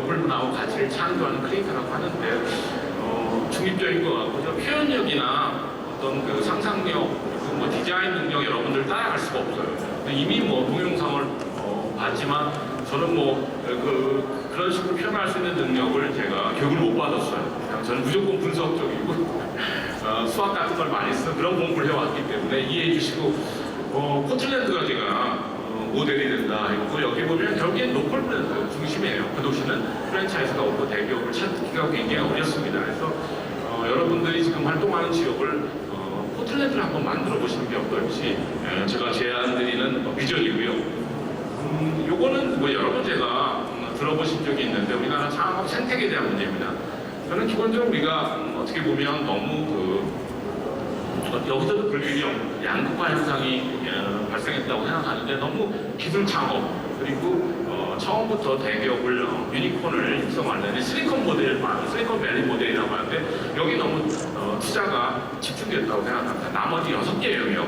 로컬 문화와 가치를 창조하는 크리에이터라고 하는데 중립적인 것 같고 저 표현력이나 어떤 그 상상력, 뭐 디자인 능력 여러분들 따라갈 수가 없어요. 이미 뭐 동영상을 봤지만 저는 뭐 그런 식으로 표현할 수 있는 능력을 제가 교육을 못 받았어요. 그냥 저는 무조건 분석적이고 수학 같은 걸 많이 써서 그런 공부를 해왔기 때문에 이해해 주시고 포틀랜드가 제가 모델이 된다 했고 여기 보면 결국엔 로컬 브랜드 중심이에요. 그 도시는 프랜차이즈가 없고 대기업을 찾기가 굉장히 어렵습니다. 그래서 여러분들이 지금 활동하는 지역을 포틀랜드를 한번 만들어 보시는 게 어떨지 제가 제안드리는 비전이고요. 요거는 뭐 여러 번 제가 들어보신 적이 있는데 우리나라 창업 생태계에 대한 문제입니다. 저는 기본적으로 우리가 어떻게 보면 너무 여기서도 불균형, 양극화 현상이 발생했다고 생각하는데 너무 기술 창업 그리고 처음부터 대기업을 유니콘을 육성하려는 실리콘밸리 모델이라고 하는데 여기 너무 투자가 집중됐다고 생각합니다. 나머지 6개 영역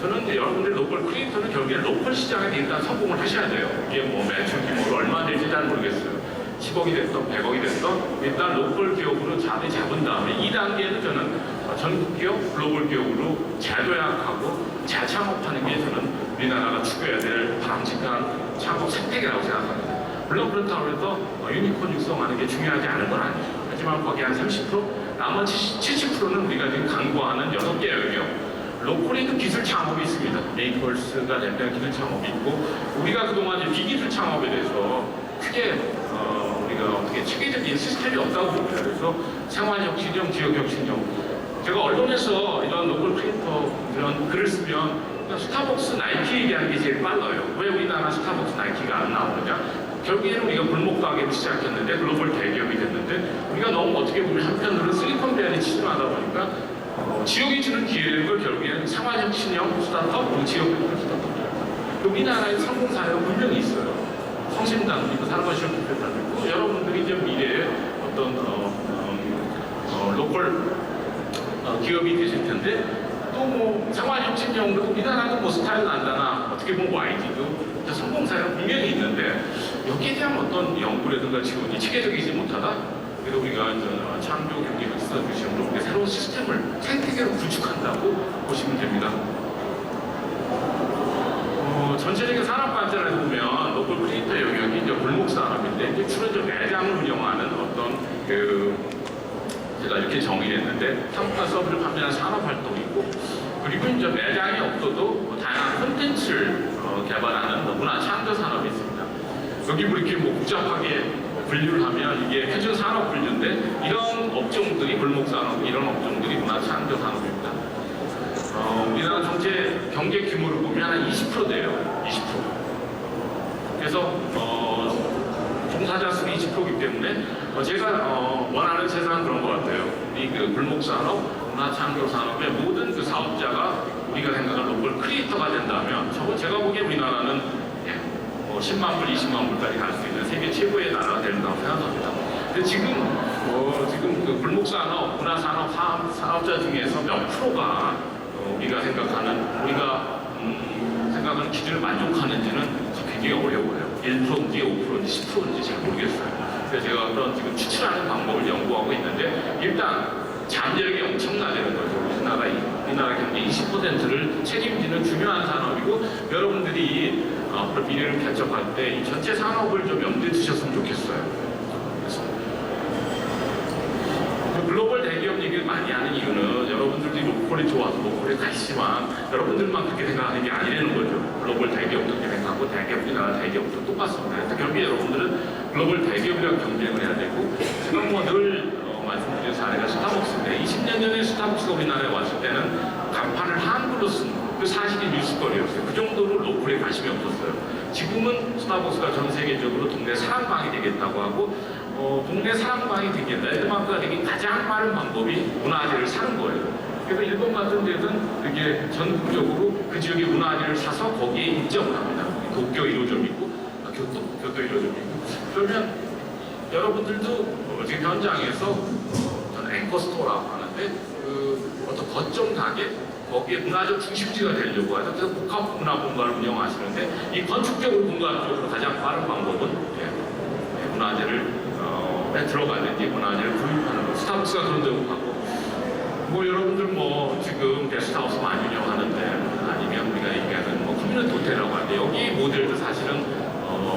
저는 여러분들 로컬 크리에이터는 결국에는 로컬 시장에 일단 성공을 하셔야 돼요. 이게 뭐 매출 규모가 얼마 될지 잘 모르겠어요. 10억이 됐던 100억이 됐던 일단 로컬 기업으로 자리 잡은 다음에 2단계는 저는 전국 기업, 글로벌 기업으로 재도약하고 재창업하는 게 저는 우리나라가 추구해야 될 바람직한 창업 생태계라고 생각합니다. 물론 그렇다고 해서 유니콘 육성하는 게 중요하지 않은 건 아니에요. 하지만 거기 한 30%, 나머지 70%는 우리가 지금 강구하는 6개 영역 로컬에도 기술 창업이 있습니다. 메이커스가 대표한 기술 창업이 있고 우리가 그동안 이제 비기술 창업에 대해서 크게 우리가 어떻게 체계적인 시스템이 없다고 봅니다. 그래서 생활혁신형, 지역혁신형 제가 언론에서 이런 로컬 크리에이터 이런 글을 쓰면 스타벅스, 나이키 얘기하는 게 제일 빨라요. 왜 우리나라 스타벅스, 나이키가 안 나오느냐? 결국에는 우리가 골목 가게로 시작했는데 글로벌 대기업이 됐는데 우리가 너무 어떻게 보면 한편으로는 실리콘밸리 치중하다 보니까 지역이 주는 기회라는 걸 결국에는 생활혁신형 스타트업, 지역형 스타트업 우리나라의 성공 사례가 분명히 있어요. 성심당, 그리고 사랑과시험 대표단 있고 여러분들이 이제 미래에 어떤 로컬 기업이 되실 텐데 또 뭐 생활혁신형도 우리나라는 뭐 스타일 난다나 어떻게 보면 YG도 성공 사례가 분명히 있는데 여기에 대한 어떤 연구라든가 지원이 체계적이지 못하다. 그래서 우리가 창조 경제 흑수사 중심으로 새로운 시스템을 생태계로 구축한다고 보시면 됩니다. 전체적인 산업 관점에서 보면 로컬 크리에이터 영역이 이제 골목 산업인데 이제 주로 이제 매장을 운영하는 어떤 제가 이렇게 정의했는데 상품과 서비스를 판매하는 산업 활동이고 그리고 이제 매장이 없어도 다양한 콘텐츠를 개발하는 문화 창조 산업이 있습니다. 여기 뭐 이렇게 뭐 복잡하게 분류를 하면 이게 표준 산업 분류인데 이런 업종들이 골목 산업, 이런 업종들이 문화 창조 산업입니다. 우리나라 전체 경제 규모를 보면 한 20% 돼요. 20%. 그래서 종사자 수는 20%이기 때문에 제가 원하는 세상은 그런 것 같아요. 이 골목 산업, 문화 창조 산업의 모든 그 사업자가 우리가 생각하는 로컬 크리에이터가 된다면 제가 보기에 우리나라는 10만 불, 20만 불까지 갈 수 있는 세계 최고의 나라가 된다고 생각합니다. 근데 지금 그 골목 산업, 문화 산업 사업자 중에서 몇 프로가 우리가 생각하는 기준을 만족하는지는 굉장히 어려워요. 1%인지 5%인지 10%인지 잘 모르겠어요. 그래서 제가 그런 지금 추출하는 방법을 연구하고 있는데 일단 잠재력이 엄청나다는 거죠. 우리나라 경제 20%를 책임지는 중요한 산업이고 여러분들이 앞으로 미래를 개척할 때 이 전체 산업을 좀 염두에 두셨으면 좋겠어요. 그래서 글로벌 대기업 얘기를 많이 하는 이유는 여러분들이 로컬이 좋아서 로컬에 가시지만 여러분들만 그렇게 생각하는 게 아니라는 거죠. 글로벌 대기업도 그렇게 생각하고 우리나라 대기업도 똑같습니다. 그래서 결국에 여러분들은 글로벌 대기업이랑 경쟁을 해야 되고 제가 뭐 늘 말씀드린 사례가 스타벅스인데 20년 전에 스타벅스가 우리나라에 왔을 때는 간판을 한글로 쓴 그 사실이 뉴스거리였어요. 그 정도로 로컬에 관심이 없었어요. 지금은 스타벅스가 전 세계적으로 동네 사랑방이 되겠다고 하고 동네 사랑방이 되겠다. 랜드마크가 되기 가장 빠른 방법이 문화재를 사는 거예요. 그래서 일본 같은 데는 그게 전국적으로 그 지역의 문화재를 사서 거기에 입점을 합니다. 도쿄 1호점 있고 교토 1호점 있고 그러면 여러분들도 지금 현장에서 저는 앵커스토어라고 하는데 어떤 거점 가게 거기에 문화적 중심지가 되려고 하죠. 그래서 복합 문화 공간을 운영하시는데 이 건축적으로 공간 쪽으로 가장 빠른 방법은 문화재를 들어가든지 문화재를 구입하는 거. 스타벅스가 그런 데로 가고, 뭐 여러분들 뭐 지금 게스트하우스 많이 운영하는데, 아니면 우리가 얘기하는 뭐 커뮤니티 호텔이라고 하는데, 여기 모델도 사실은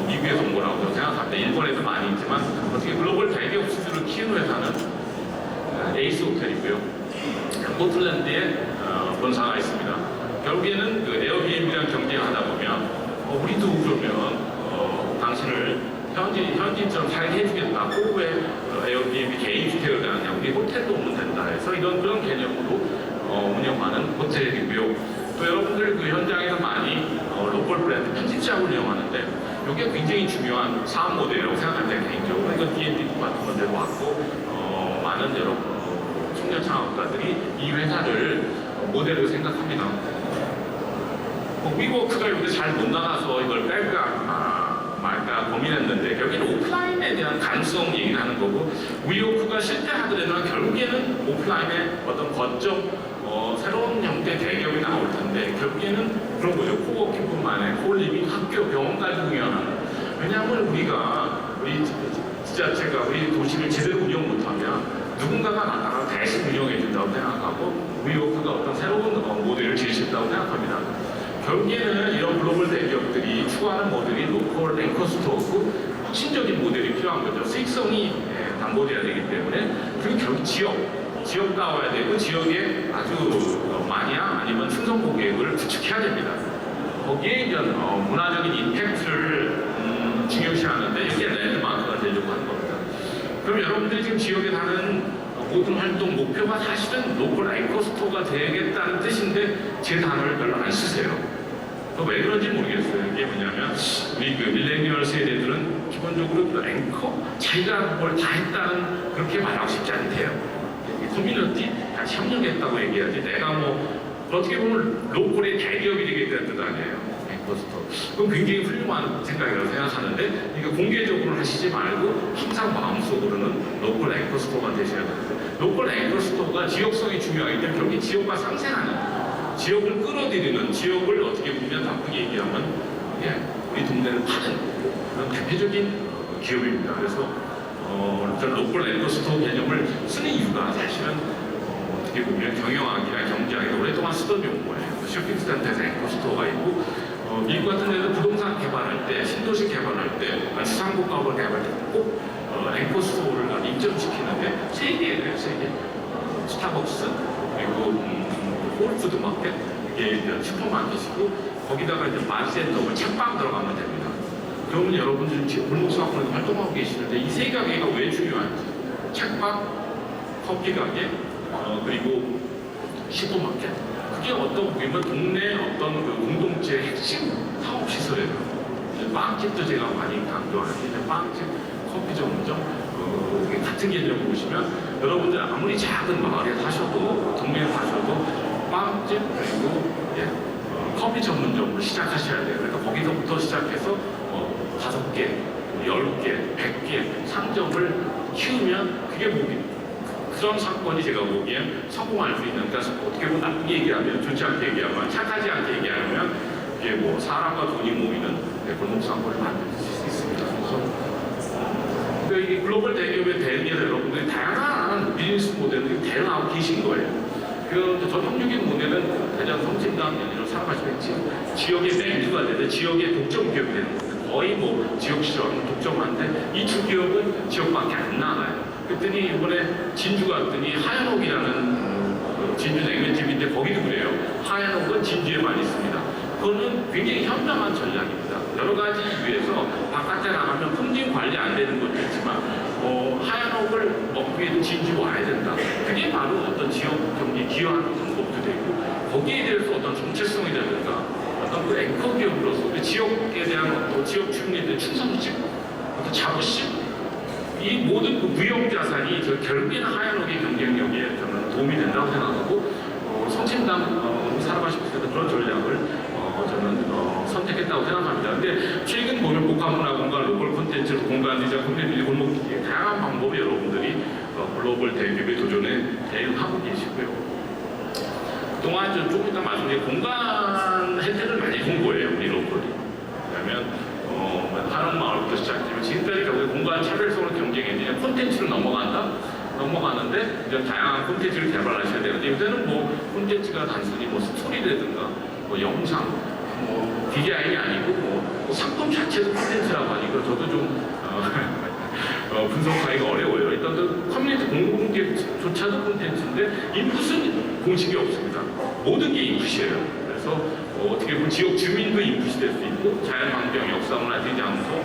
미국에서 온 거라고 생각합니다. 일본에도 많이 있지만 어떻게 글로벌 대기업 수준을 키우는 회사는 에이스 호텔이고요. 포틀랜드에 본사가 있습니다. 결국에는 그 에어비앤비랑 경쟁하다 보면 우리도 그러면 당신을 현지인처럼 살게 해주겠다. 호구에 에어비앤비 개인 주택을 가느냐, 우리 호텔도 오면 된다 해서 그런 개념으로 운영하는 호텔이고요. 또 여러분들 그 현장에서 많이 로컬 브랜드 편집샵을 운영하는데 이게 굉장히 중요한 사업 모델이라고 생각합니다. 개인적으로 이건 B&B 같은 건데로 왔고 많은 여러분 청년 창업가들이 이 회사를 모델로 생각합니다. 위워크가 요새 잘 못 나가서 이걸 뺄까 말까 고민했는데 결국에는 오프라인에 대한 가능성 얘기를 하는 거고, 위워크가 실제 하더라도 결국에는 오프라인의 어떤 거점 새로운 형태의 대기업이 나올 텐데 결국에는 그런 거죠. 코워킹뿐만 아니라 콜리빙, 학교, 병원까지 운영하는. 왜냐하면 우리 지자체가 우리 도시를 제대로 운영 못하면 누군가가 나타나서 대신 운영해준다고 생각하고 위워크가 어떤 새로운 모델을 제시했다고 생각합니다. 결국에는 이런 글로벌 대기업들이 추구하는 모델이 로컬 앵커 스토어고 혁신적인 모델이 필요한 거죠. 수익성이 담보돼야 되기 때문에. 그리고 결국 지역가 와야 되고 지역에 아주 마니아 아니면 충성 고객을 구축해야 됩니다. 거기에 이제 문화적인 임팩트를 중요시하는데 이게 랜드마크가 되려고 하는 겁니다. 그럼 여러분들이 지금 지역에 사는 모든 활동 목표가 사실은 로컬 앵커 스토어가 되겠다는 뜻인데 제 단어를 별로 안 쓰세요. 왜 그런지 모르겠어요. 이게 뭐냐면 우리 그 밀레니얼 세대들은 기본적으로 그 앵커 자기가 뭘 다 했다는 그렇게 말하고 싶지 않대요. 커뮤니티 같이 협력했다고 얘기하지 내가 뭐 어떻게 보면 로컬의 대기업이 되겠다는 뜻 아니에요. 앵커스토어. 그건 굉장히 훌륭한 생각이라고 생각하는데 이거 공개적으로 하시지 말고 항상 마음속으로는 로컬 앵커스토어가 되셔야 되는데, 로컬 앵커스토어가 지역성이 중요하기 때문에 결국 지역과 상생하는, 지역을 끌어들이는, 지역을 어떻게 보면 나쁘게 얘기하면 우리 동네를 파는 그런 대표적인 기업입니다. 그래서 저는 로컬 앵커스토어 개념을 쓰는 이유가 사실은 어떻게 보면 경영학이나 경제학에 오랫동안 쓰던 용어예요. 쇼핑센터에서 앵커스토어가 있고 미국 같은 데는 부동산 개발할 때, 신도시 개발할 때, 주상복합을 개발할 때 꼭 앵커스토어를 입점시키는데 세 개예요. 세 개. 스타벅스, 그리고 홀푸드 마켓, 이게 슈퍼마켓이고 거기다가 이제 마트센터, 책방 들어가면 됩니다. 그러면 여러분들 지금 골목상권에서 활동하고 계시는데 이 세 가게가 왜 중요한지, 책방, 커피 가게, 그리고 슈퍼마켓, 그게 어떤 보면 동네 어떤 그 공동체의 핵심 사업 시설이에요. 빵집도 제가 많이 강조하는데 빵집, 커피 전문점 같은 개념을 보시면 여러분들 아무리 작은 마을에 사셔도 동네에 사셔도 빵집 그리고 커피 전문점으로 시작하셔야 돼요. 그러니까 거기서부터 시작해서 5개, 10개, 100개 상점을 키우면 그게 그런 사건이 제가 보기엔 성공할 수 있는, 그러니까 어떻게 보면 나쁘게 얘기하면, 좋지 않게 얘기하면, 착하지 않게 얘기하면 이게 뭐 사람과 돈이 모이는 골목 사건을 만들 수 있습니다. 그래서 이 글로벌 대기업의 대응에서 여러분들이 다양한 비즈니스 모델을 대응하고 계신 거예요. 그 전통적인 모델은 대전 성심당 연희로 사업하시겠지, 지역의 메뉴가 되는 지역의 독점 기업이 되는 겁니다. 거의 뭐 지역 시장 독점한데 이 주기업은 지역밖에 안 나가요. 그랬더니 이번에 진주 갔더니 하얀옥이라는 진주 냉면집인데 거기도 그래요. 하얀옥은 진주에만 있습니다. 그거는 굉장히 현명한 전략입니다. 여러 가지 이유에서 바깥에 나가면 품질 관리 안 되는 것도 있지만 하얀옥을 먹기 위해서 진주 와야 된다. 그게 바로 어떤 지역 경기 기여하는 방법도 되고 거기에 대해서 어떤 정체성이라든가 어떤 그 앵커 기업으로서 그 지역에 대한 어떤 지역 주민들의 충성심, 어떤 자부심, 이 모든 그 무형 자산이 결국에는 하얀옥의 경쟁력에 저는 도움이 된다고 생각하고 성심당 살아가실 때도 그런 전략을 저는 선택했다고 생각합니다. 근데 최근 보면 복합문화공간, 로컬 콘텐츠로 공간이자 커뮤니티 골목길 다양한 방법이 여러분들이 글로벌 대기업의 도전에 대응하고 계시고요. 그동안 좀 이따 말씀드린 공간 혜택을 많이 준 거예요, 우리 로컬이. 왜냐하면 한옥마을부터 시작되면 지금까지 결국에 공간 차별성을 경쟁이 이제 콘텐츠로 넘어가는데 이제 다양한 콘텐츠를 개발하셔야 되는데 요새는 뭐 콘텐츠가 단순히 뭐 스토리라든가 뭐 영상, 뭐 디자인이 아니고 뭐 상품 자체도 콘텐츠라고 하니까 저도 좀 분석하기가 어려워요. 일단 그 커뮤니티 공공재조차도 콘텐츠인데 인풋은 공식이 없습니다. 모든 게 인풋이에요. 그래서 어떻게 보면 지역 주민도 인풋이 될 수 있고 자연환경, 역사문화, 되지 않고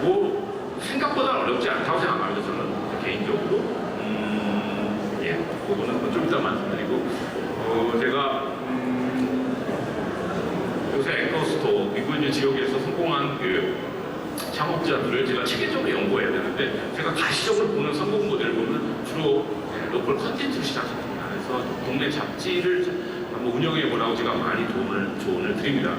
뭐 생각보다 어렵지 않다고 생각합니다. 저는 개인적으로. 예, 그거는 좀 이따 말씀드리고 제가 요새 앵커스토어 그리고 이제 지역에서 성공한 그 창업자들을 제가 체계적으로 연구해야 되는데 제가 가시적으로 보는 성공 모델을 보면 주로 로컬 컨텐츠로 시작합니다. 그래서 동네 잡지를 한번 운영해 보라고 제가 많이 조언을 드립니다.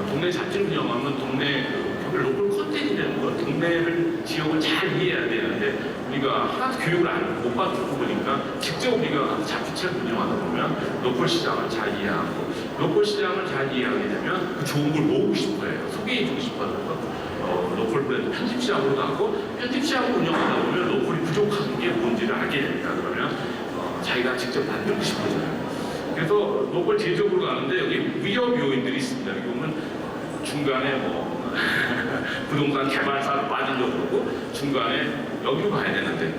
동네 잡지를 운영하면 동네 로컬 컨텐츠라는 거, 동네를 지역을 잘 이해해야 되는데 우리가 하나도 교육을 못 받고 보니까 직접 우리가 잡지책을 운영하다 보면 로컬 시장을 잘 이해하고 로컬 시장을 잘 이해하게 되면 그 좋은 걸 모으고 싶어해요. 소개해주고 싶어서 로컬 브랜드 편집 시장으로 가고 편집 시장을 운영하다 보면 로컬이 부족한 게 뭔지를 알게 됩니다. 그러면 자기가 직접 만들고 싶어져요. 그래서 로컬 제조업으로 가는데 여기 위협 요인들이 있습니다. 여기 보면 중간에 뭐 부동산 개발사로 빠지려고 그러고 중간에 여기로 가야 되는데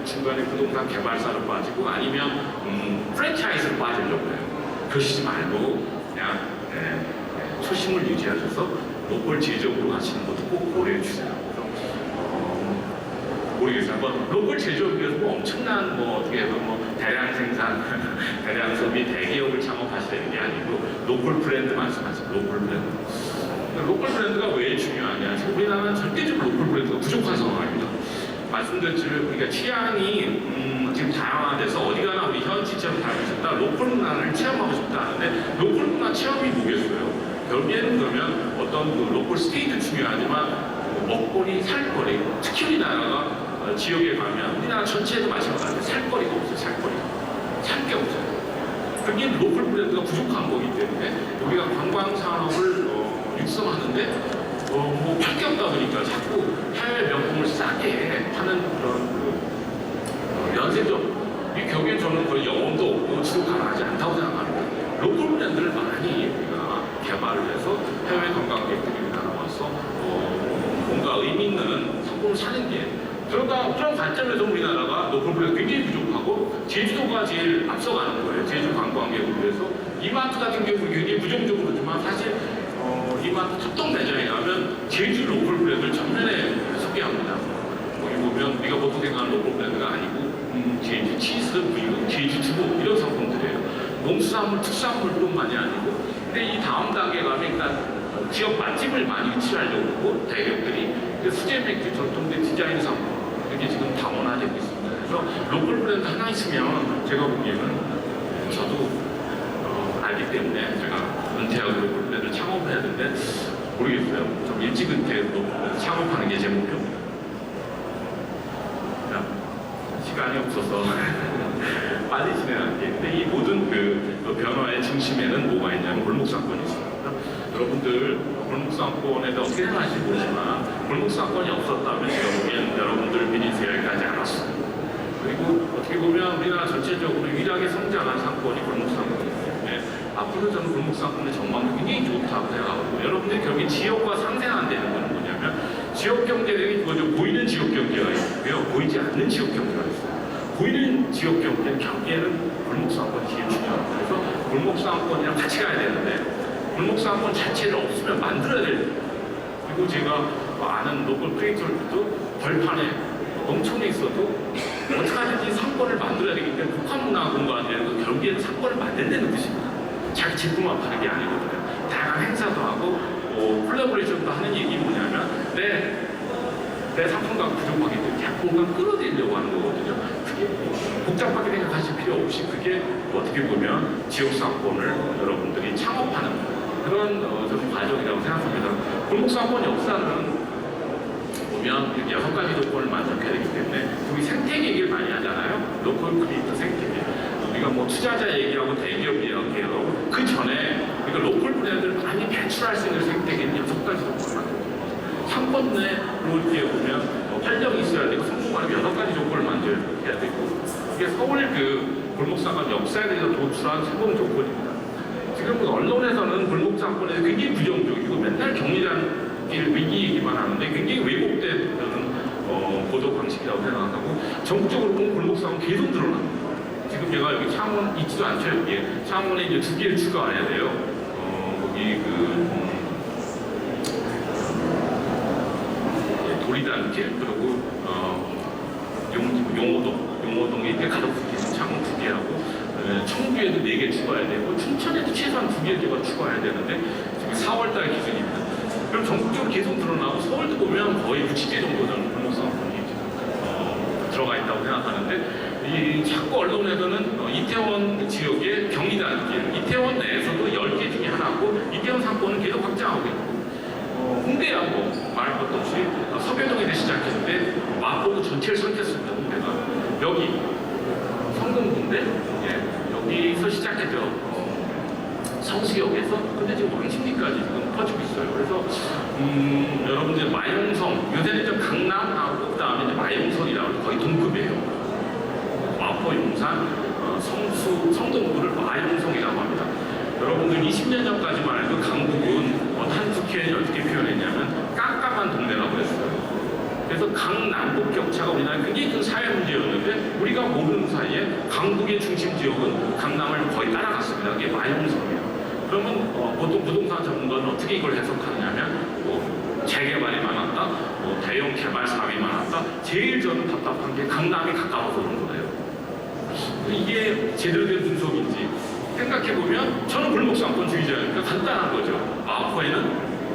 중간에 부동산 개발사로 빠지고 아니면 프랜차이즈로 빠지려고 해요. 그러시지 말고 그냥 초심을 유지하셔서 로컬 제조업으로 가시는 것도 꼭 고려해 주세요. 모르겠어요. 뭐 로컬 제조업이 위해서 뭐 엄청난 뭐 어떻게 해서 뭐 대량 생산, 대량 소비, 대기업을 창업하시는 게 아니고 로컬 브랜드 말씀하세요. 로컬 브랜드. 로컬 브랜드가 왜 중요하냐? 우리나라는 절대적으로 로컬 브랜드가 부족한 상황입니다. 말씀드렸지만 우리가 취향이 지금 다양화돼서 어디 가나 우리 현지처럼 살고 싶다, 로컬 문화를 체험하고 싶다 하는데 로컬 문화 체험이 뭐겠어요? 결국에는 그러면 어떤 그 로컬 스테이도 중요하지만 먹거리, 살거리, 특히 우리나라가 지역에 가면 우리나라 전체에도 마찬가지로 살거리가 없어요. 살 게 없어요. 그게 로컬 브랜드가 부족한 거기 때문에 우리가 관광 산업을 육성하는데 뭐 팔 게 없다 보니까 자꾸 해외 명품을 싸게 하는 그런 연쇄적 이 격에 저는 거의 영혼도 없고 지속 가능하지 않다고 생각합니다. 로컬 브랜드를 많이 우리가 개발을 해서 해외 관광객들이 우리나라 와서 뭔가 의미 있는 상품을 사는 게 그런 관점에서 우리나라가 로컬 브랜드 굉장히 부족하고 제주도가 제일 앞서가는 거예요. 제주 관광객을 위해서 이마트 같은 경우 굉장히 부정적으로지만 사실 이마트 탑동 매장에 가면 제주 로컬 브랜드를 전면에 소개합니다. 거기 보면 우리가 보통 생각하는 로컬 브랜드가 아니고 제주 치즈, 우유, 제주 두부 이런 상품들이에요. 농수산물, 특산물뿐만이 아니고 근데 이 다음 단계 가면 일단 지역 맛집을 많이 유치하려고 하고 대기업들이 수제 맥주, 전통된 디자인 상품 이게 지금 다원화되고 있습니다. 그래서 로컬 브랜드 하나 있으면 제가 보기에는 저도 알기 때문에 제가 은퇴하고 로컬 브랜드를 창업해야 되는데 모르겠어요. 좀 일찍 은퇴로 창업하는 게 제 목표입니다. 시간이 없어서 빨리 진행할게요. 근데 이 모든 그 변화의 중심에는 뭐가 있냐면 골목상권이 있습니다. 여러분들 골목상권에 대해 어떻게 생각하실지 모르지만 골목상권이 없었다면 제가 보기엔 여러분들 비즈니스 여기까지 안 왔어요. 그리고 어떻게 보면 우리나라 전체적으로 유일하게 성장한 상권이 골목상권이기 때문에 앞으로 저는 골목상권의 전망도 굉장히 좋다고 생각하고 여러분들이 결국에 지역과 상생한다는 건 뭐냐면 지역 경제력이 이거죠. 보이는 지역 경제가 있고요. 보이지 않는 지역 경제가 있어요. 보이는 지역 경제는 경계는 골목상권이 제일 중요합니다. 그래서 골목상권이랑 같이 가야 되는데 골목상권 자체를 없으면 만들어야 돼요. 그리고 제가 아는 로컬 크리에이터들도 벌판에 농촌에 있어도 어떻게든지 상권을 만들어야 되기 때문에 북한 문화 공부하는 건 결국에는 상권을 만든다는 뜻입니다. 자기 제품만 파는 게 아니거든요. 다양한 행사도 하고 콜라보레이션도 하는 얘기 뭐냐면 내 상품과 부족하기 때문에 공간 끌어들이려고 하는 거거든요. 그게 복잡하게 생각하실 필요 없이 그게 어떻게 보면 지역상권을 여러분들이 창업하는 그런 좀 과정이라고 생각합니다. 골목상권 역사는 보면 이렇게 6가지 조건을 만족해야 되기 때문에 우리 생태계 얘기를 많이 하잖아요. 로컬 크리에이터 생태계. 우리가 뭐 투자자 얘기하고 대기업 얘기하고 그 전에 우리가 로컬 브랜드를 많이 배출할 수 있는 생태계는 6가지 조건을 만듭니다. 상권 내로 이렇게 보면 활력이 있어야 되고 성공하려면 6가지 조건을 만들어야 되고 이게 서울 그 골목상권 역사에 대해서 도출한 세공 조건입니다. 지금 그 언론에서는 골목상권에 굉장히 부정적이고 맨날 경리단 위기 얘기만 하는데 굉장히 왜곡된 보도 방식이라고 생각하고 전국적으로 보면 골목상권 계속 늘어납니다. 지금 제가 여기 창원 있지도 않죠. 여기에 창원에 이제 2개를 추가해야 돼요. 거기 도리단길 그리고 용호동에 이렇게 가덕수길 창원 2개하고 청주에도 4개 추가해야 되고 춘천에도 최소한 2개 제가 추가해야 되는데 지금 4월달 기준입니다. 그럼 전국적으로 계속 늘어나고 서울도 보면 거의 60개 정도 되는 골목상권이 들어가 있다고 생각하는데 이 자꾸 언론에서는 이태원 지역의 경리단길, 이태원 내에서도 10개 중에 하나고 이태원 상권은 계속 확장하고 있고 홍대하고 말할 것도 없이 서교동에서 시작했는데 마포도 전체를 삼켰습니다. 홍대가 여기 성동군대 여기서 시작했죠. 성수역에서 근데 지금 왕십리까지 지금 퍼지고 있어요. 그래서 여러분들 마용성 요새는 좀 강남하고 그다음에 이제 마용성이라고 거의 동급이에요. 마포, 용산, 성수, 성동구를 마용성이라고 합니다. 여러분들 20년 전까지만 해도 강북은 한국현이 어떻게 표현했냐면 깜깜한 동네라고 했어요. 그래서 강남북 격차가 우리나라에 굉장히 큰 사회 문제였는데 우리가 모르는 사이에 강북의 중심 지역은 강남을 거의 따라갔습니다. 그게 마용성이에요. 그러면 보통 부동산 전문가는 어떻게 이걸 해석하느냐면 재개발이 많았다, 대형 개발 사업이 많았다. 제일 저는 답답한 게 강남이 가까워서 그런 거예요. 이게 제대로 된 분석인지 생각해보면 저는 골목상권주의자니까 간단한 거죠. 마포에는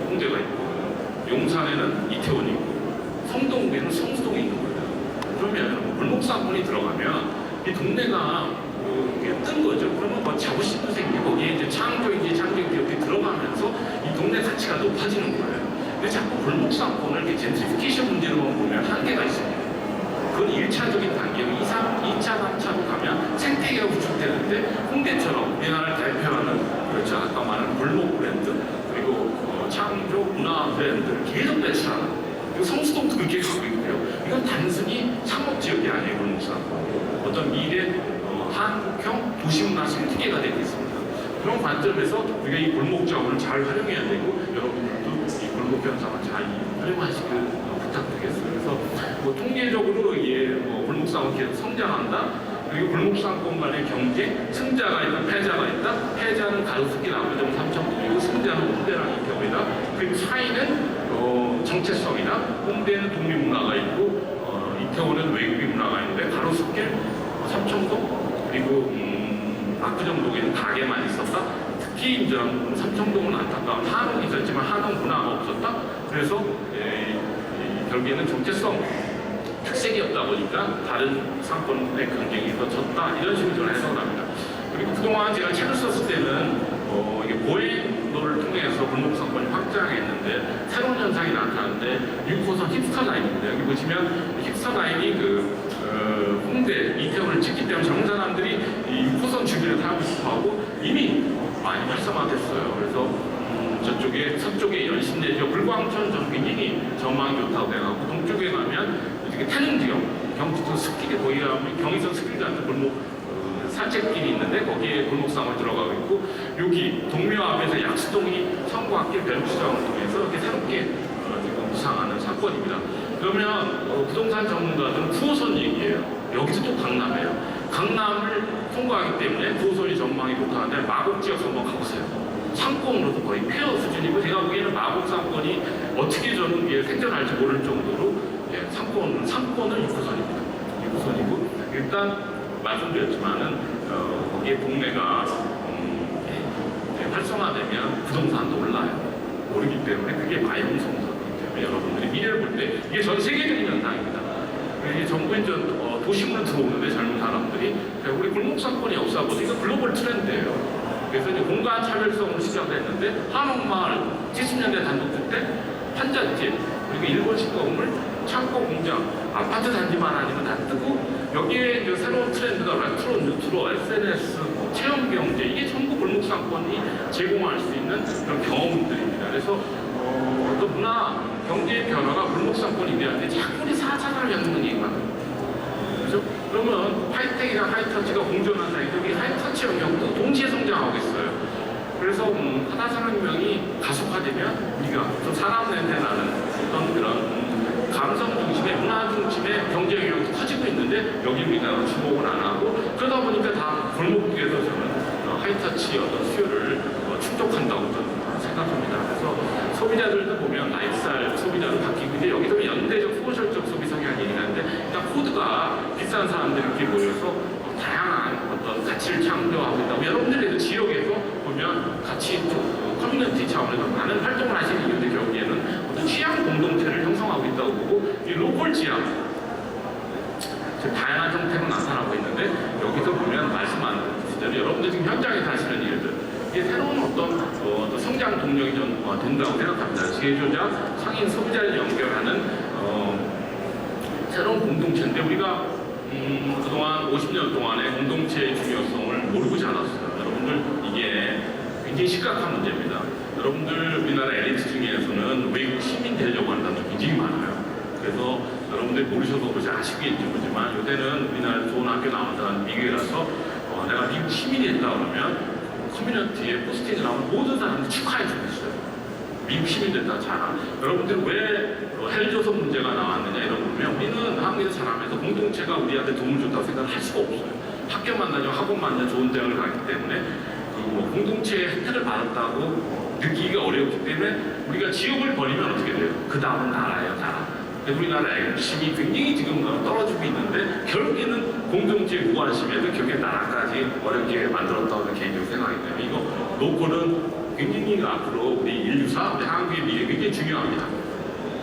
홍대가 있고 용산에는 이태원이 있고 성동구에는 성수동이 있는 거예요. 그러면 골목상권이 들어가면 이 동네가 뜬 거죠. 그러면 뭐 자부심도 생기고 거기에 이제 창조기업이 들어가면서 이 동네 가치가 높아지는 거예요. 근데 자꾸 골목상권을 이렇게 젠트리피케이션 문제로만 보면 한계가 있습니다. 그건 1차적인 단계고 2차, 3차로 가면 생태계가 구축되는데 홍대처럼 우리나라를 대표하는 그렇죠. 아까 말한 골목 브랜드 그리고 창조 문화 브랜드를 계속 배출하는 그리고 성수동도 그렇게 가고 있고요. 이건 단순히 상업지역이 아니에요. 골목상권. 어떤 미래 한국형 도시문화 생태계가 되고 있습니다. 그런 관점에서 우리가 이 골목 자원을 잘 활용해야 되고 여러분들도 이 골목 현상을 잘 활용하시길 부탁드리겠습니다. 그래서 통계적으로 골목상권 계속 성장한다. 그리고 골목상권 간의 경쟁, 승자가 있다, 패자가 있다. 패자는 가로수길 압구정 삼청동이고 승자는 홍대랑 이태원이다. 그리고 차이는 정체성이다. 홍대는 독립문화가 있고 이태원은 외국인 문화가 있는데 가로수길, 삼청동 그리고 압구정동에는 가게만 있었다. 특히 이제 삼청동은 안타까운 한옥이 있었지만 한옥 문화가 없었다. 그래서 결국에는 정체성 특색이 없다 보니까 다른 상권의 경쟁이 더 졌다. 이런 식으로 저는 해석을 합니다. 그리고 그동안 제가 책을 썼을 때는 이게 보행도를 통해서 골목상권이 확장했는데 새로운 현상이 나타나는데 6호선 힙스터 라인입니다. 여기 보시면 힙스터 라인이 홍대, 이태원을 찍기 때문에 젊은 사람들이 이 6호선 주변에 타고 싶어하고 이미 많이 활성화됐어요. 그래서 저쪽에 서쪽에 연신내지역 불광천 전 굉장히 전망이 좋다고 생각하고 동쪽에 가면 이렇게 태릉지역, 경기도 습길에 거기 가면 경의선 습길 같은 골목 산책길이 있는데 거기에 골목상을 들어가고 있고 여기 동묘 앞에서 약수동이 성곽길 벼룩시장을 통해서 이렇게 새롭게 지금 구상하는 사건입니다. 그러면 부동산 전문가들은 9호선 얘기예요. 여기서 또 강남이에요. 강남을 통과하기 때문에 9호선이 전망이 좋다는데 마곡지역 한번 가보세요. 상권으로도 거의 폐허 수준이고 제가 보기에는 마곡 상권이 어떻게 저는 생존할지 모를 정도로 상권은 6호선입니다. 6호선이고 일단 말씀드렸지만은 거기에 동네가 활성화되면 부동산도 올라요. 오르기 때문에 그게 마용성이기 때문에 여러분들이 미래를 볼 때 이게 전 세계적인 현상입니다. 이게 정부의 도심으로 들어오는데 젊은 사람들이 우리 골목상권이 없어 보니까 글로벌 트렌드예요. 그래서 이제 공간 차별성으로 시작을 했는데 한옥마을 70년대 단독주택, 판잣집, 그리고 일본식 건물, 창고 공장, 아파트 단지만 아니면 다 뜨고 여기에 이제 새로운 트렌드가 레트로, 뉴트로, SNS, 체험 경제 이게 전부 골목상권이 제공할 수 있는 그런 경험들입니다. 그래서 어떤 문화, 경제의 변화가 골목상권이 위대한데 자꾸 우리 4차선을 엮는 얘기가 그죠? 그러면 하이텍이랑 하이터치가 공존한 사이에 여기 하이터치 영역도 동시에 성장하고 있어요. 그래서 하나산업혁명이 가속화되면 우리가 좀 사람 냄새 나는 어떤 그런 감성 중심의 문화 중심의 경제 영역이 커지고 있는데 여기 우리나라는 주목을 안 하고 그러다 보니까 다 골목길에서 저는 하이터치 어떤 수요를 충족한다고 저는 생각합니다. 그래서 소비자들도 보면 라이프스타일 소비자로 바뀌고 있는데 여기서 연대적 소셜적 소비 성향이 있는데 일단 코드가 비싼 사람들이 이렇게 모여서 다양한 어떤 가치를 창조하고 있다고 여러분들이 지역에서 보면 같이 커뮤니티 차원에서 많은 활동을 하시는 이유들 결국에는 어떤 취향 공동체를 형성하고 있다고 보고 이 로컬 지역 다양한 형태로 나타나고 있는데 여기서 보면 말씀한 시절 여러분들 지금 현장에서 하시는 일들 이게 새로운 어떤 성장 동력이 된다고 생각합니다. 지혜조작, 상인 소비자를 연결하는 새로운 공동체인데 우리가 그동안 50년 동안의 공동체의 중요성을 모르고 자랐어요. 여러분들 이게 굉장히 심각한 문제입니다. 여러분들 우리나라 엘리트 중에서는 외국 시민 되려고 하는 사람들 굉장히 많아요. 그래서 여러분들이 모르셔서 그렇지 아시겠지 모르지만 요새는 우리나라 좋은 학교 나온 사람 미국에 가서 내가 미국 시민이 됐다 그러면 커뮤니티에 포스팅이 나오면 모든 사람들 축하해 주고 있어요. 미국 시민 됐다 자라. 여러분들 왜 헬조선 문제가 나왔느냐 이런 거 보면 우리는 한국에서 자라면서 공동체가 우리한테 도움을 줬다고 생각을 할 수가 없어요. 학교만 다니고 학원만 다니고 좋은 대학을 가기 때문에 공동체의 혜택을 받았다고 느끼기가 어렵기 때문에 우리가 지역을 버리면 어떻게 돼요? 그 다음은 나라예요, 나라. 우리나라 애국심이 굉장히 지금 떨어지고 있는데 결국에는 공동체의 무관심에도 결국에 나라까지 어렵게 만들었다고 개인적으로 생각하기 때문에 이거 노골은 굉장히 앞으로 우리 인류사, 우리 한국의 미래 굉장히 중요합니다.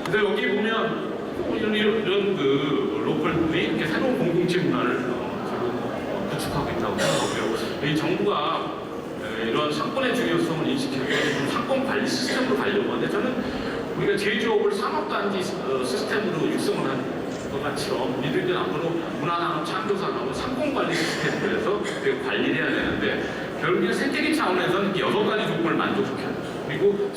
근데 여기 보면 이런 그 로컬들이 이렇게 새로운 공동체 문화를 지금 구축하고 있다고 생각하고요. 이 정부가 이런 상권의 중요성을 인식하고 상권 관리 시스템으로 가려고 하는데 저는 우리가 제조업을 산업단지 시스템으로 육성을 한 것 같이요. 우리들이 앞으로 문화산업, 창조산업을 상권관리 시스템으로 해서 관리를 해야 되는데 결국에 생태계 차원에서는 6가지 조건을 만족시켜야 돼요. 그리고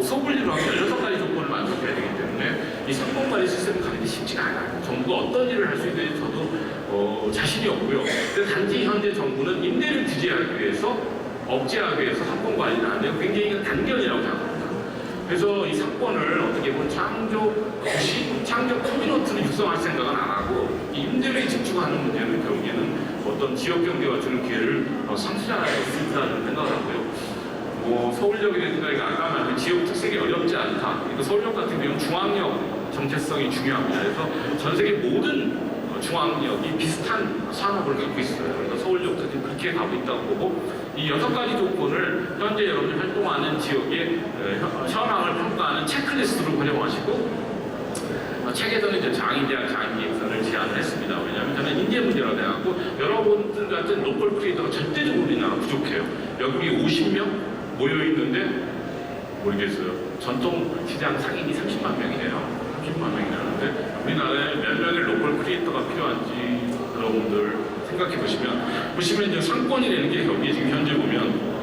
소분리로 하면 16가지 조건을 만족해야 되기 때문에 이 상권관리 시스템을 가는 게 쉽지가 않아요. 정부가 어떤 일을 할 수 있는지 저도 자신이 없고요. 근데 단지 현재 정부는 임대를 규제하기 위해서 억제하기 위해서 상권관리를 하는데 굉장히 단견이라고 생각합니다. 그래서 이 상권을 어떻게 보면 창조 도시, 창조 커뮤니티를 육성할 생각은 안 하고 임대료에 집중하는 문제는 결국에는 어떤 지역 경제와 주는 기회를 상실할 수 있다는 생각을 하고요. 서울역이라든가 아까 말한 지역 특색이 어렵지 않다. 서울역 같은 경우는 중앙역 정체성이 중요합니다. 그래서 전 세계 모든 중앙역이 비슷한 산업을 갖고 있어요. 그래서 서울역도 지금 그렇게 가고 있다고 보고 이 6가지 조건을 현재 여러분이 활동하는 지역의 현황을 평가하는 체크리스트로 활용하시고 책에서는 이제 장인대학 장인기획선을 제안을 했습니다. 왜냐하면 저는 인재 문제라고 생각하고 여러분들 같은 로컬 크리에이터가 절대적으로 우리나라 부족해요. 여기 50명 모여있는데 모르겠어요. 전통 시장 상인이 30만 명이네요. 30만 명이라는데 우리나라에 몇 명의 로컬 크리에이터가 필요한지 여러분들 생각해 보시면 이제 상권이라는 게 여기 지금 현재 보면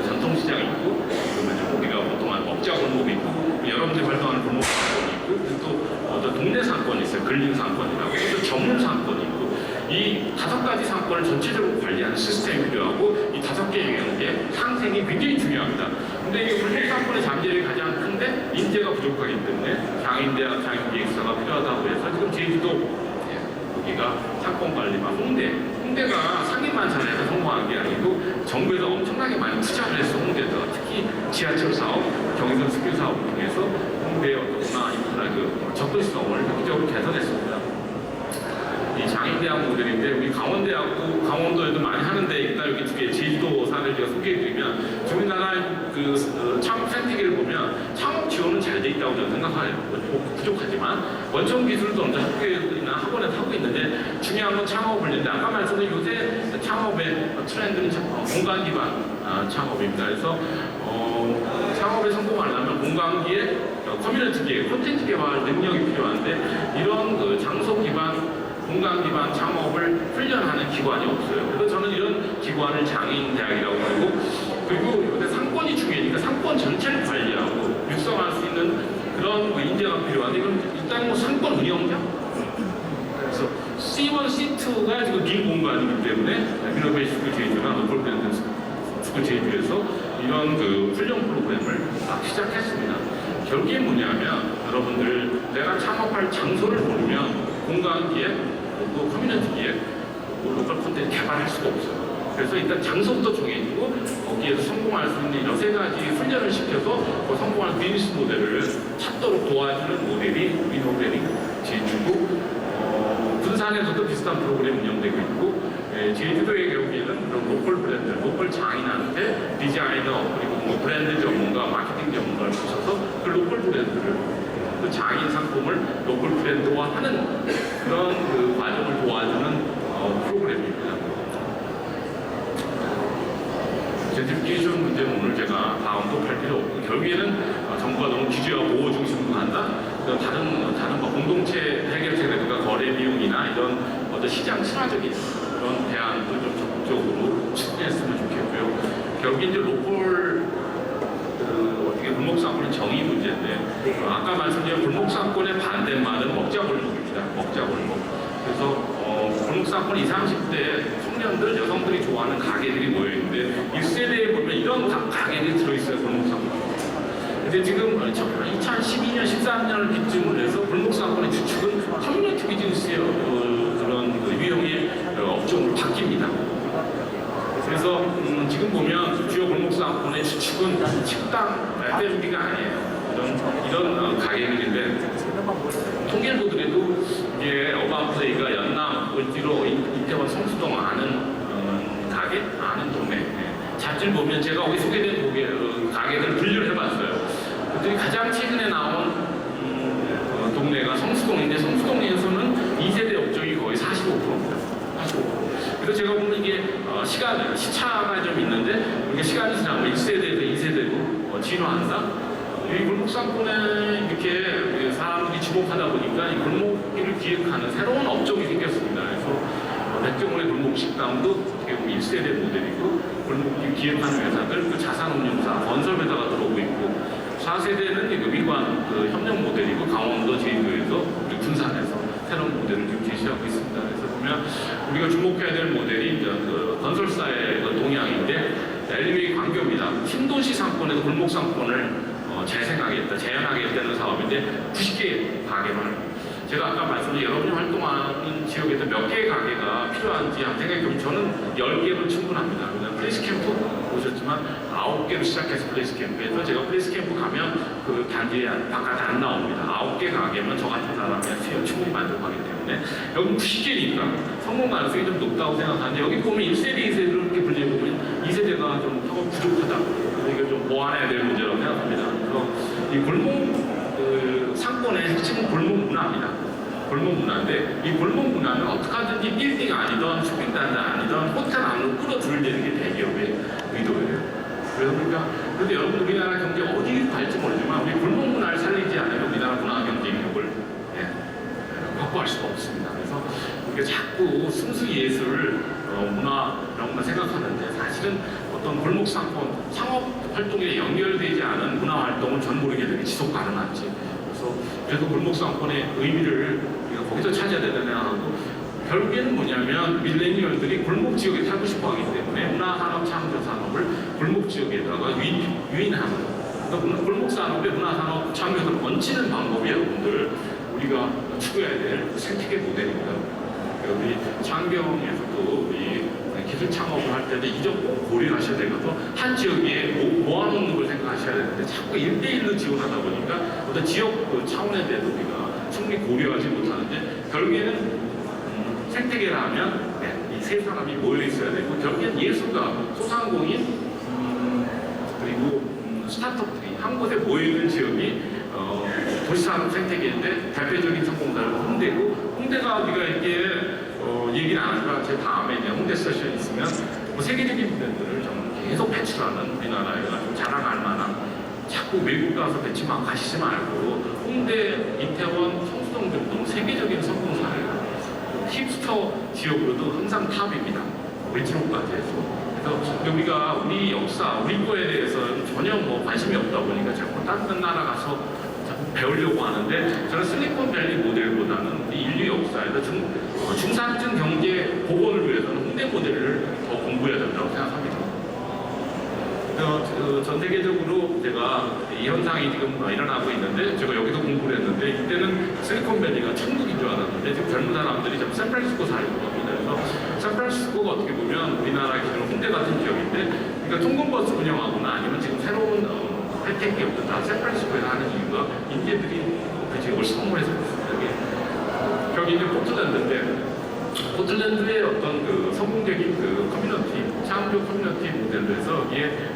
전통 시장이 있고 그러면 우리가 보통 업자 골목이 있고 여러분들이 활동하는 골목 상권이 있고 또 어떤 동네 상권이 있어요. 근린 상권이라고 또 전문 상권이 있고 이 5가지 상권을 전체적으로 관리하는 시스템이 필요하고 이 5개의 영역의 상생이 굉장히 중요합니다. 근데 이 우리 상권의 잠재력이 가장 큰데 인재가 부족하기 때문에 장인대학 장인기획사가 필요하다고 해서 지금 제주도 여기가 상권관리만 홍대가 상인만 잘해서 성공한 게 아니고 정부에서 엄청나게 많이 투자를 했어. 홍대에다가 특히 지하철 사업, 경의선 수교 사업을 통해서 홍대의 어떤 문화 인프라 접근성을 획기적으로 개선했습니다. 이 장인대학 모델인데 우리 강원대학도 강원도에도 많이 하는데 일단 여기 두 개 제주도 사례를 제가 소개해드리면 우리나라 창업 생태계를 보면 창업 지원은 잘 돼 있다고 저는 생각해요. 부족하지만 원천 기술도 언제 학교나 학원에서 하고 있는데 중요한 건 창업을 했는데 아까 말씀드린 요새 창업의 트렌드는 공간 기반 창업입니다. 그래서 창업에 성공하려면 공간기에 커뮤니티기에 콘텐츠 개발 능력이 필요한데 이런 장소 기반 공간 기반 창업을 훈련하는 기관이 없어요. 그래서 저는 이런 기관을 장인대학이라고 하고 그리고 요새 상권이 상권이 중요하니까 상권 전체를 관리하고 육성할 수 있는 그런 뭐 인재가 필요한데 이건 일단 뭐 상권 운영자. 그래서 C1, C2가 지금 빈 공간이기 때문에 이노베이션 스쿨 제주나 로컬 브랜드 스쿨 제주에서 이런 그 훈련 프로그램을 시작했습니다. 결국에 뭐냐면 여러분들 내가 창업할 장소를 모르면 공간 기획, 또 커뮤니티 기획, 로컬 콘텐츠 개발할 수가 없어요. 그래서 일단 장소부터 정해지고 거기에서 성공할 수 있는 여러 가지 훈련을 시켜서 그 성공한 비즈니스 모델을 찾도록 도와주는 모델이 이노베리 제주고 군산에서도 비슷한 프로그램이 운영되고 있고 제주도의 경우에는 그런 로컬 브랜드, 로컬 장인한테 디자이너 그리고 뭐 브랜드 전문가, 마케팅 전문가를 붙여서 그 로컬 브랜드를 그 장인 상품을 로컬 브랜드화하는 그런 그 과정을 도와주는 프로그램입니다. 젠트리피케이션 문제는 오늘 제가 다 언급할 필요 없고 결국에는 정부가 너무 규제와 보호 중심으로 간다. 다른 뭐 공동체 해결책이라든가 거래 비용이나 이런 어떤 시장 친화적인 그런 대안도 좀 적극적으로 추진했으면 좋겠고요. 결국에 이제 로컬 어떻게 골목상권의 정의 문제인데 아까 말씀드린 골목상권의 반대말은 먹자골목입니다. 먹자골목. 그래서 골목상권 20, 30대 청년들, 여성들이 좋아하는 가게들이 모여있는데 1세대에 보면 이런 가게들이 들어있어요. 골목상권. 근데 지금 2012년, 13년을 기점으로 해서 골목상권의 주축은 커뮤니티 비즈니스의 그런 유형의 업종으로 바뀝니다. 그래서 지금 보면 주요 골목상권의 주축은 식당, 떼주기가 아니에요. 이런 가게들인데 통계를 보더라도 이제 어바플레이가 연남, 을지로, 이태원, 성수동 아는 가게, 아는 동네. 잡지를 보면 제가 거기 소개된 가게들을 분류를 해봤어요. 그랬더니 가장 최근에 나온 동네가 성수동인데 성수동에서는 2세대 업종이 거의 45%입니다. 45%. 그래서 제가 보면 이게 시차가 좀 있는데 이게 시간이 지나면 1세대에서 2세대로 진화한다. 이 골목상권에 이렇게 사람들이 주목하다 보니까 이 골목길을 기획하는 새로운 업종이 생겼습니다. 그래서 백종원의 골목식당도 어떻게 보면 1세대 모델이고 골목길 기획하는 회사들, 그 자산운용사, 건설회사가 들어오고 있고 4세대는 위관 협력 모델이고 강원도 제주도에서 우리 군산에서 새로운 모델을 지금 제시하고 있습니다. 그래서 보면 우리가 주목해야 될 모델이 이제 건설사의 동향인데 엘리베이 광교입니다. 신도시 상권에서 골목 상권을 재생하겠다, 재현하겠다는 사업인데 90개의 가게만 제가 아까 말씀드린 여러분이 활동하는 지역에서 몇 개의 가게가 필요한지 한번 생각해보면 저는 10개로 충분합니다. 그냥 플레이스 캠프 보셨지만 9개로 시작해서 플레이스 캠프에서 제가 플레이스 캠프 가면 그 단지 바깥에 안 나옵니다. 9개 가게면 저 같은 사람이 충분히 만족하기 때문에 여기 90개니까 성공 가능성이 좀 높다고 생각하는데 여기 보면 1세대, 2세대로 이렇게 분리해보면 2세대가 좀 조금 부족하다. 그래서 이걸 좀 보완해야 될 문제라고 생각합니다. 그래서 이 골목 상권의 핵심은 골목 문화입니다. 골목 문화인데 이 골목 문화는 어떻게 하든지 빌딩 아니던 쇼핑단지 아니던 호텔 안으로 끌어들이는 게 대기업의 의도예요. 그래서 근데 여러분 우리나라 경제 어디 갈지 모르지만 우리 골목 문화를 살리지 않으면 우리나라 문화 경쟁력을 확보할 수가 없습니다. 그래서 우리가 자꾸 순수 예술, 문화 이런 것만 생각하는데 사실은 어떤 골목 상권, 창업 활동에 연결되지 않은 문화 활동은 전 모르게 지속 가능한지 그래서 골목 상권의 의미를 우리가 거기서 찾아야 된다고 생각하고 결국에는 뭐냐면 밀레니얼들이 골목 지역에 살고 싶어 하기 때문에 문화산업 창조 산업을 골목 지역에다가 유인하는 그러니까 골목 산업의 문화산업 창조를 얹히는 방법이 여러분들 우리가 추구해야 될 생태계 모델입니다. 우리 창경에서도 우리 기술 창업을 할 때도 이 점 꼭 고려를 하셔야 되거든요. 한 지역에 모아놓는 걸 생각하셔야 되는데 자꾸 1대1로 지원하다 보니까 어떤 지역 차원에 대해서 우리가 충분히 고려하지 못하는데 결국에는 생태계라 하면 이 세 사람이 모여 있어야 되고 결국엔 예술가, 소상공인 그리고 스타트업들이 한 곳에 모여있는 지역이 도시산업 생태계인데 대표적인 성공사는 홍대고 홍대가 우리가 이렇게 얘기를 안 하니까 제 다음에 이제 홍대 세션 있으면 뭐 세계적인 브랜드를 좀 계속 배출하는 우리나라에 좀 자랑할 만한 자꾸 외국 가서 배치만 가시지 말고 홍대, 이태원, 성수동 정도는 세계적인 성공사예요. 힙스터 지역으로도 항상 탑입니다. 웨지로까지 해서. 그래서 우리가 우리 역사, 우리 거에 대해서 전혀 뭐 관심이 없다 보니까 자꾸 다른 나라 가서 자꾸 배우려고 하는데 저는 실리콘밸리 모델보다는 우리 인류 역사에서 중산층 경제 복원을 위해서는 홍대 모델을 더 공부해야 된다고 생각합니다. 전 세계적으로 제가 이 현상이 지금 일어나고 있는데 제가 여기서 공부를 했는데 이때는 실리콘밸리가 천국인 줄 알았는데 지금 젊은 사람들이 지금 샌프란시스코 살고 합니다. 그래서 샌프란시스코가 어떻게 보면 우리나라 기준 홍대 같은 지역인데 그러니까 통근버스 운영하거나 아니면 지금 새로운 혜택 기업들 다 샌프란시스코에서 하는 이유가 인재들이 그 지역을 선호해서 그렇습니다. 여기 이제 포틀랜드인데 포틀랜드의 어떤 그 성공적인 그 커뮤니티, 창조 커뮤니티 모델로 해서 이게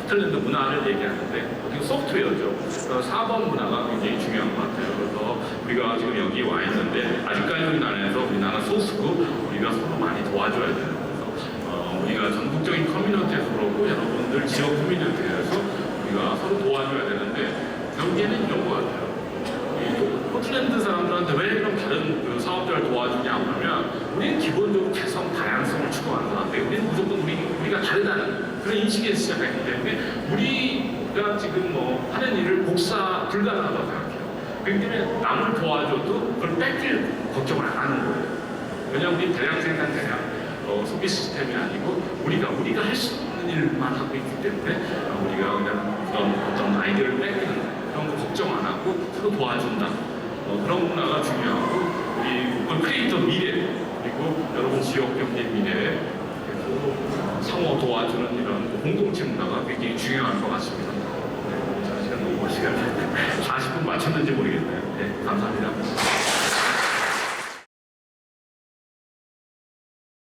포틀랜드 문화를 얘기하는데 어떻게 소프트웨어죠. 4번 문화가 굉장히 중요한 것 같아요. 그래서 우리가 지금 여기 와 있는데 아직까지 우리나라 소수고 우리가 서로 많이 도와줘야 돼요. 그래서 우리가 전국적인 커뮤니티에서 그렇고 여러분들 지역 커뮤니티에서 우리가 서로 도와줘야 되는데 결국에는 이런 것 같아요. 포틀랜드 사람들한테 왜 이런 다른 그 사업자를 도와주냐 하면 우리는 기본적으로 개성, 다양성을 추구하는데 우리는 무조건 우리가 다르다는 그런 인식에서 시작했기 때문에 우리가 지금 뭐 하는 일을 복사 불가능하다고 생각해요. 그렇기 때문에 남을 도와줘도 그걸 뺏길 걱정을 안 하는 거예요. 왜냐하면 우리 대량 생산, 대량 소비 시스템이 아니고 우리가 할 수 있는 일만 하고 있기 때문에 우리가 그냥 어떤 아이디어를 뺏기는 그런 거 걱정 안 하고 서로 도와준다. 그런 문화가 중요하고 우리 크리에이터 미래 그리고 여러분 지역 경제 미래에 상호 도와주는 이런 공동체 문화가 굉장히 중요할 것 같습니다. 네, 시간 너무 시간 40분 맞췄는지 모르겠네요. 네, 감사합니다.